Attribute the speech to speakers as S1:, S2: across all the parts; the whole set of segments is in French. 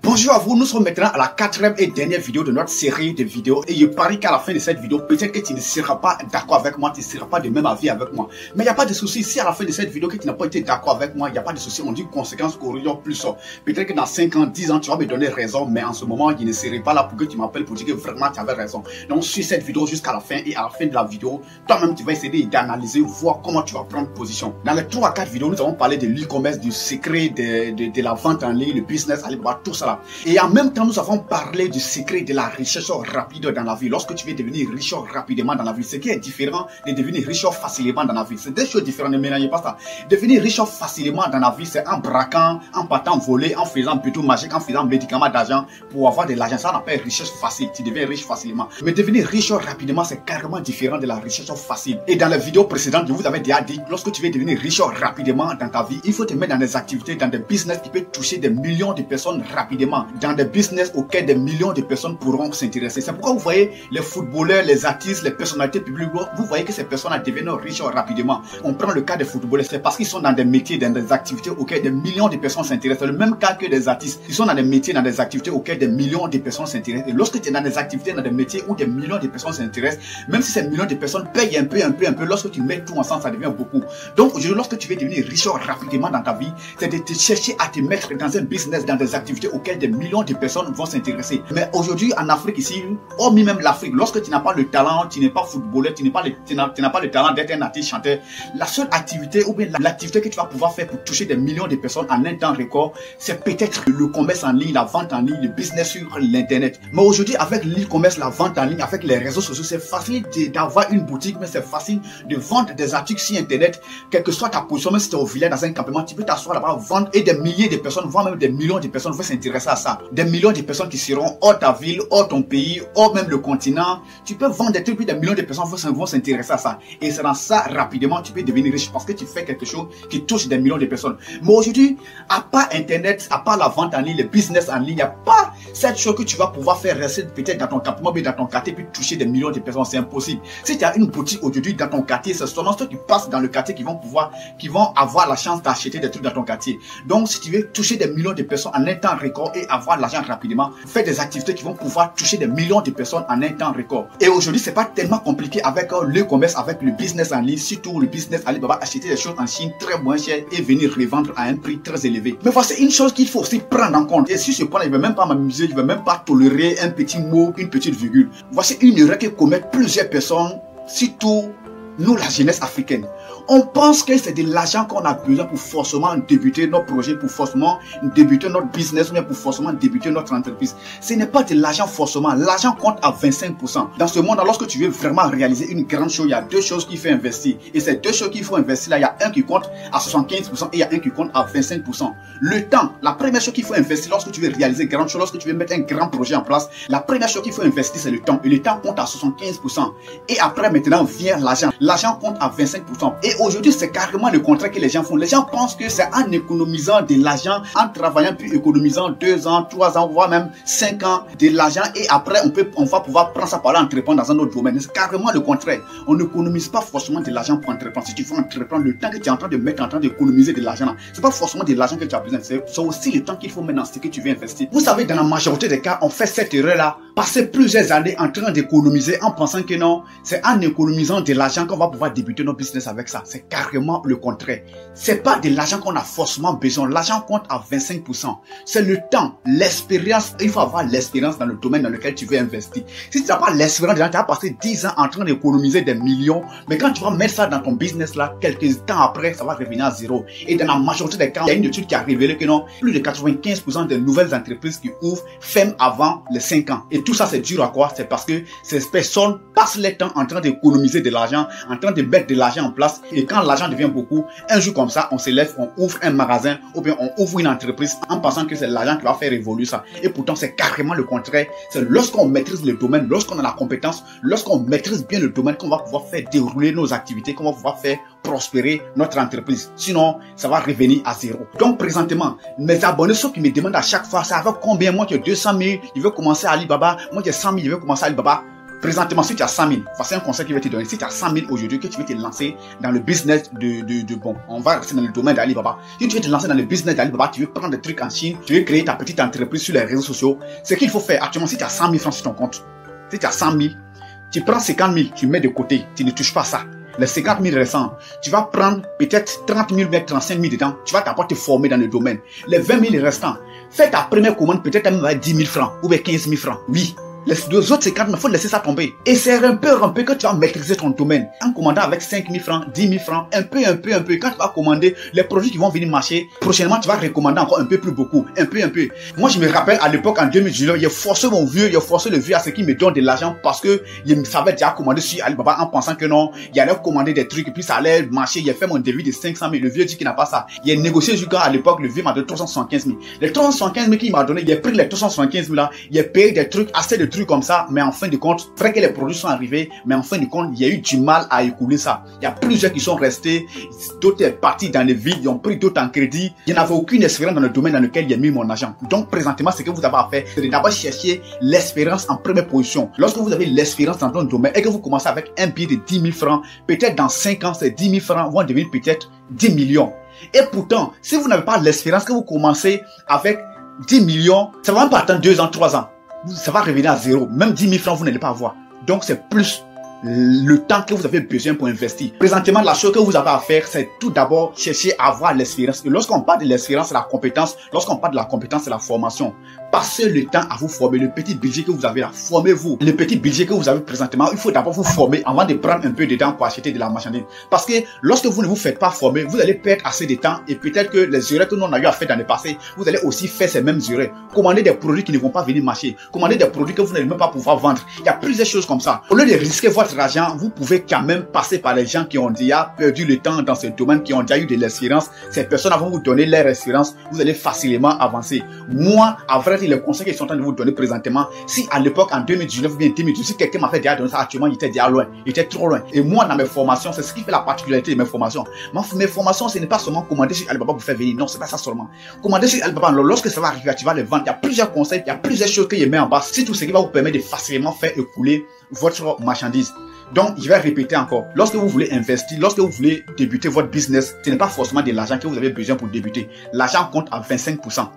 S1: Bonjour à vous, nous sommes maintenant à la 4e et dernière vidéo de notre série de vidéos et je parie qu'à la fin de cette vidéo, peut-être que tu ne seras pas d'accord avec moi, tu ne seras pas de même avis avec moi. Mais il n'y a pas de souci, si à la fin de cette vidéo que tu n'as pas été d'accord avec moi, il n'y a pas de souci, on dit conséquence corrigeant plus. Peut-être que dans 5 ans, 10 ans, tu vas me donner raison, mais en ce moment, je ne serai pas là pour que tu m'appelles pour dire que vraiment tu avais raison. Donc suis cette vidéo jusqu'à la fin et à la fin de la vidéo, toi-même tu vas essayer d'analyser, voir comment tu vas prendre position. Dans les 3 à 4 vidéos, nous avons parlé de l'e-commerce, du secret de la vente en ligne, le business, Alibaba, tout ça là. Et en même temps, nous avons parlé du secret de la richesse rapide dans la vie. Lorsque tu veux devenir riche rapidement dans la vie, ce qui est différent de devenir riche facilement dans la vie. C'est deux choses différentes, ne mélangez pas ça. Devenir riche facilement dans la vie, c'est en braquant, en partant voler, en faisant plutôt magique, en faisant médicaments d'argent pour avoir de l'argent. Ça, on appelle richesse facile. Tu deviens riche facilement. Mais devenir riche rapidement, c'est carrément différent de la richesse facile. Et dans les vidéos précédentes, je vous avais déjà dit, lorsque tu veux devenir riche rapidement dans ta vie, il faut te mettre dans des activités, dans des business qui peuvent toucher des millions de personnes rapidement. Dans des business auxquels des millions de personnes pourront s'intéresser. C'est pourquoi vous voyez les footballeurs, les artistes, les personnalités publiques, vous voyez que ces personnes deviennent riches rapidement. On prend le cas des footballeurs, c'est parce qu'ils sont dans des métiers, dans des activités auxquelles des millions de personnes s'intéressent. C'est le même cas que des artistes. Ils sont dans des métiers, dans des activités auxquelles des millions de personnes s'intéressent. Et lorsque tu es dans des activités, dans des métiers où des millions de personnes s'intéressent, même si ces millions de personnes payent un peu, lorsque tu mets tout ensemble, ça devient beaucoup. Donc aujourd'hui, lorsque tu veux devenir riche rapidement dans ta vie, c'est de te chercher à te mettre dans un business, dans des activités auxquelles des millions de personnes vont s'intéresser. Mais aujourd'hui en Afrique ici, hormis même l'Afrique, lorsque tu n'as pas le talent, tu n'es pas footballeur, tu n'as pas le talent d'être un artiste chanteur, la seule activité ou bien l'activité que tu vas pouvoir faire pour toucher des millions de personnes en un temps record, c'est peut-être le commerce en ligne, la vente en ligne, le business sur l'internet. Mais aujourd'hui avec l'e-commerce, la vente en ligne, avec les réseaux sociaux, c'est facile d'avoir une boutique, mais c'est facile de vendre des articles sur internet, quelle que soit ta position, même si tu es au village dans un campement, tu peux t'asseoir là-bas, vendre et des milliers de personnes, voire même des millions de personnes vont s'intéresser à ça. Des millions de personnes qui seront hors ta ville, hors ton pays, hors même le continent. Tu peux vendre des trucs, puis des millions de personnes vont s'intéresser à ça. Et c'est dans ça, rapidement, tu peux devenir riche parce que tu fais quelque chose qui touche des millions de personnes. Mais aujourd'hui, à part Internet, à part la vente en ligne, le business en ligne, il n'y a pas cette chose que tu vas pouvoir faire rester peut-être dans ton campement, mais dans ton quartier, puis toucher des millions de personnes. C'est impossible. Si tu as une boutique aujourd'hui dans ton quartier, c'est seulement ceux qui passent dans le quartier qui vont avoir la chance d'acheter des trucs dans ton quartier. Donc, si tu veux toucher des millions de personnes en un temps record et avoir l'argent rapidement, fais des activités qui vont pouvoir toucher des millions de personnes en un temps record. Et aujourd'hui, c'est pas tellement compliqué avec le commerce, avec le business en ligne, surtout le business Alibaba, acheter des choses en Chine très moins chères et venir revendre à un prix très élevé. Mais voici une chose qu'il faut aussi prendre en compte. Et sur ce point, je ne vais même pas m'amuser, je ne vais même pas tolérer un petit mot, une petite virgule. Voici une erreur que commettent plusieurs personnes, surtout nous, la jeunesse africaine. On pense que c'est de l'argent qu'on a besoin pour forcément débuter notre projet, pour forcément débuter notre business, ou bien pour forcément débuter notre entreprise. Ce n'est pas de l'argent forcément. L'argent compte à 25%. Dans ce monde, lorsque tu veux vraiment réaliser une grande chose, il y a deux choses qu'il faut investir. Et ces deux choses qu'il faut investir, là, il y a un qui compte à 75% et il y a un qui compte à 25%. Le temps, la première chose qu'il faut investir lorsque tu veux réaliser une grande chose, lorsque tu veux mettre un grand projet en place, la première chose qu'il faut investir, c'est le temps. Et le temps compte à 75%. Et après, maintenant, vient l'argent. L'argent compte à 25%. Et aujourd'hui, c'est carrément le contraire que les gens font. Les gens pensent que c'est en économisant de l'argent, en travaillant puis économisant 2 ans, 3 ans, voire même 5 ans de l'argent et après on va pouvoir prendre ça par là, entreprendre dans un autre domaine. C'est carrément le contraire. On n'économise pas forcément de l'argent pour entreprendre. Si tu veux entreprendre, le temps que tu es en train de mettre, en train d'économiser de l'argent, c'est pas forcément de l'argent que tu as besoin. C'est aussi le temps qu'il faut mettre dans ce que tu veux investir. Vous savez, dans la majorité des cas, on fait cette erreur-là, passer plusieurs années en train d'économiser en pensant que non, c'est en économisant de l'argent qu'on va pouvoir débuter notre business avec ça. C'est carrément le contraire. C'est pas de l'argent qu'on a forcément besoin. L'argent compte à 25%. C'est le temps, l'expérience. Il faut avoir l'expérience dans le domaine dans lequel tu veux investir. Si tu n'as pas l'expérience, tu vas passer 10 ans en train d'économiser des millions. Mais quand tu vas mettre ça dans ton business là, quelques temps après, ça va revenir à zéro. Et dans la majorité des cas, il y a une étude qui a révélé que non, plus de 95% des nouvelles entreprises qui ouvrent ferment avant les 5 ans. Et tout ça, c'est dur à quoi? C'est parce que ces personnes passent leur temps en train d'économiser de l'argent, en train de mettre de l'argent en place. Et quand l'argent devient beaucoup, un jour comme ça, on se lève, on ouvre un magasin ou bien on ouvre une entreprise en pensant que c'est l'argent qui va faire évoluer ça. Et pourtant, c'est carrément le contraire. C'est lorsqu'on maîtrise le domaine, lorsqu'on a la compétence, lorsqu'on maîtrise bien le domaine qu'on va pouvoir faire dérouler nos activités, qu'on va pouvoir faire prospérer notre entreprise. Sinon, ça va revenir à zéro. Donc, présentement, mes abonnés, ceux qui me demandent à chaque fois, ça avec combien? Moi, j'ai 200 000, je veux commencer à Alibaba. Moi, j'ai 100 000, je veux commencer à Alibaba. Présentement, si tu as 100 000, voici un conseil qui va te donner. Si tu as 100 000 aujourd'hui, que tu veux te lancer dans le business bon, on va rester dans le domaine d'Alibaba. Si tu veux te lancer dans le business d'Alibaba, tu veux prendre des trucs en Chine, tu veux créer ta petite entreprise sur les réseaux sociaux, ce qu'il faut faire actuellement, si tu as 100 000 francs sur ton compte, si tu as 100 000, tu prends 50 000, tu mets de côté, tu ne touches pas ça. Les 50 000 restants, tu vas prendre peut-être 30 000 ou 35 000 dedans, tu vas d'abord te former dans le domaine. Les 20 000 restants, fais ta première commande peut-être même 10 000 francs ou bien 15 000 francs. Oui. Les deux autres 50 000, il faut laisser ça tomber. Et c'est un peu que tu vas maîtriser ton domaine. En commandant avec 5 000 francs, 10 000 francs, un peu. Quand tu vas commander les produits qui vont venir marcher, prochainement tu vas recommander encore un peu plus beaucoup. Un peu. Moi je me rappelle à l'époque en 2019, j'ai forcé le vieux à ce qu'il me donne de l'argent parce que il savait déjà commander sur Alibaba en pensant que non, il allait commander des trucs et puis ça allait marcher. Il a fait mon devis de 500 000. Le vieux dit qu'il n'a pas ça. Il a négocié jusqu'à à l'époque, le vieux m'a donné 375 000. Les 375 000 qu'il m'a donné, il a pris les 375 000 là, il a payé des trucs, assez de trucs comme ça, mais en fin de compte, vrai que les produits sont arrivés, mais en fin de compte, il y a eu du mal à écouler ça. Il y a plusieurs qui sont restés, d'autres sont partis dans les vides, ils ont pris d'autres en crédit. Il n'y avait aucune expérience dans le domaine dans lequel j'ai mis mon argent. Donc, présentement, ce que vous avez à faire, c'est d'abord chercher l'expérience en première position. Lorsque vous avez l'expérience dans un domaine et que vous commencez avec un billet de 10 000 francs, peut-être dans 5 ans, ces 10 000 francs vont devenir peut-être 10 millions. Et pourtant, si vous n'avez pas l'expérience, que vous commencez avec 10 millions, ça va même pas attendre 2 ans, 3 ans. Ça va revenir à zéro. Même 10 000 francs, vous n'allez pas avoir. Donc, c'est plus le temps que vous avez besoin pour investir. Présentement, la chose que vous avez à faire, c'est tout d'abord chercher à avoir l'expérience. Et lorsqu'on parle de l'expérience, c'est la compétence. Lorsqu'on parle de la compétence, c'est la formation. Passez le temps à vous former. Le petit budget que vous avez là, formez-vous. Le petit budget que vous avez présentement, il faut d'abord vous former avant de prendre un peu de temps pour acheter de la marchandise. Parce que lorsque vous ne vous faites pas former, vous allez perdre assez de temps et peut-être que les erreurs que nous on a eu à faire dans le passé, vous allez aussi faire ces mêmes erreurs. Commander des produits qui ne vont pas venir marcher. Commander des produits que vous n'allez même pas pouvoir vendre. Il y a plusieurs choses comme ça. Au lieu de risquer votre argent, vous pouvez quand même passer par les gens qui ont déjà perdu le temps dans ce domaine, qui ont déjà eu de l'expérience. Ces personnes vont vous donner leur expérience. Vous allez facilement avancer. Moi, à vrai dire, les conseils qu'ils sont en train de vous donner présentement, si à l'époque, en 2019 ou bien 2018, si quelqu'un m'a fait déjà donner ça, actuellement, il était déjà loin. Il était trop loin. Et moi, dans mes formations, c'est ce qui fait la particularité de mes formations. Mes formations, ce n'est pas seulement commander sur Alibaba pour faire venir. Non, c'est pas ça seulement. Commander sur Alibaba, lorsque ça va arriver, tu vas les vendre. Il y a plusieurs conseils, il y a plusieurs choses que je mets en bas. C'est tout ce qui va vous permettre de facilement faire écouler votre marchandise. Donc, je vais répéter encore. Lorsque vous voulez investir, lorsque vous voulez débuter votre business, ce n'est pas forcément de l'argent que vous avez besoin pour débuter. L'argent compte à 25%.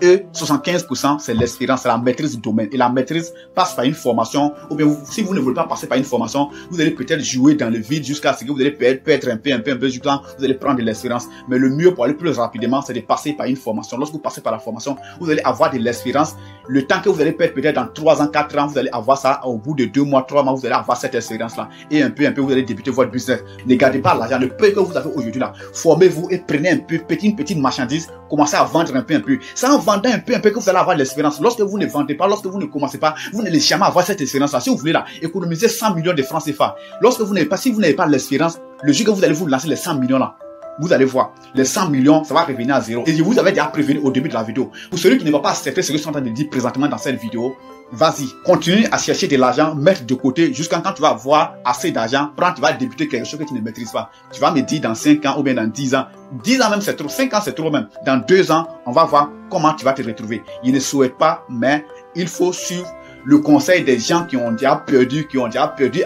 S1: Et 75%, c'est l'expérience, c'est la maîtrise du domaine. Et la maîtrise passe par une formation. Ou bien, si vous ne voulez pas passer par une formation, vous allez peut-être jouer dans le vide jusqu'à ce que vous allez perdre un peu jusqu'à vous allez prendre de l'expérience. Mais le mieux pour aller plus rapidement, c'est de passer par une formation. Lorsque vous passez par la formation, vous allez avoir de l'expérience. Le temps que vous allez perdre peut-être dans 3 ans, 4 ans, vous allez avoir ça. Au bout de 2 mois, 3 mois, vous allez avoir cette expérience-là. Et un peu, vous allez débuter votre business. Ne gardez pas l'argent, le peu que vous avez aujourd'hui là. Formez-vous et prenez un peu, une petite marchandise. Commencez à vendre un peu. Ça en vendant un peu que vous allez avoir l'expérience. Lorsque vous ne vendez pas, lorsque vous ne commencez pas, vous n'allez jamais avoir cette expérience-là. Si vous voulez là, économiser 100 millions de francs CFA. Lorsque vous n'avez pas, si vous n'avez pas l'expérience, le jour que vous allez vous lancer les 100 millions là, vous allez voir, les 100 millions, ça va revenir à zéro. Et je vous avais déjà prévenu au début de la vidéo. Pour celui qui ne va pas accepter ce que je suis en train de dire présentement dans cette vidéo, vas-y, continue à chercher de l'argent, mettre de côté jusqu'à quand tu vas avoir assez d'argent. Tu vas débuter quelque chose que tu ne maîtrises pas. Tu vas me dire dans 5 ans ou bien dans 10 ans. 10 ans même c'est trop, 5 ans c'est trop même. Dans 2 ans, on va voir comment tu vas te retrouver. Je ne souhaite pas, mais il faut suivre le conseil des gens qui ont déjà perdu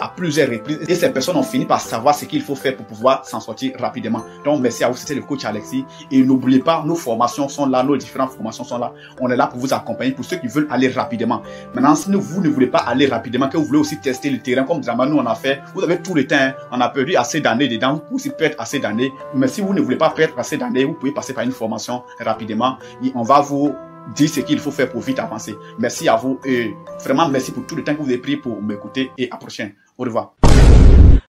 S1: à plusieurs reprises. Et ces personnes ont fini par savoir ce qu'il faut faire pour pouvoir s'en sortir rapidement. Donc, merci à vous, c'était le coach Alexis. Et n'oubliez pas, nos formations sont là, nos différentes formations sont là. On est là pour vous accompagner, pour ceux qui veulent aller rapidement. Maintenant, si vous ne voulez pas aller rapidement, que vous voulez aussi tester le terrain, comme Drama nous on a fait, vous avez tout le temps, on a perdu assez d'années dedans, vous pouvez aussi perdre assez d'années. Mais si vous ne voulez pas perdre assez d'années, vous pouvez passer par une formation rapidement. Et on va vous dire ce qu'il faut faire pour vite avancer. Merci à vous et vraiment merci pour tout le temps que vous avez pris pour m'écouter et à la prochaine. Au revoir.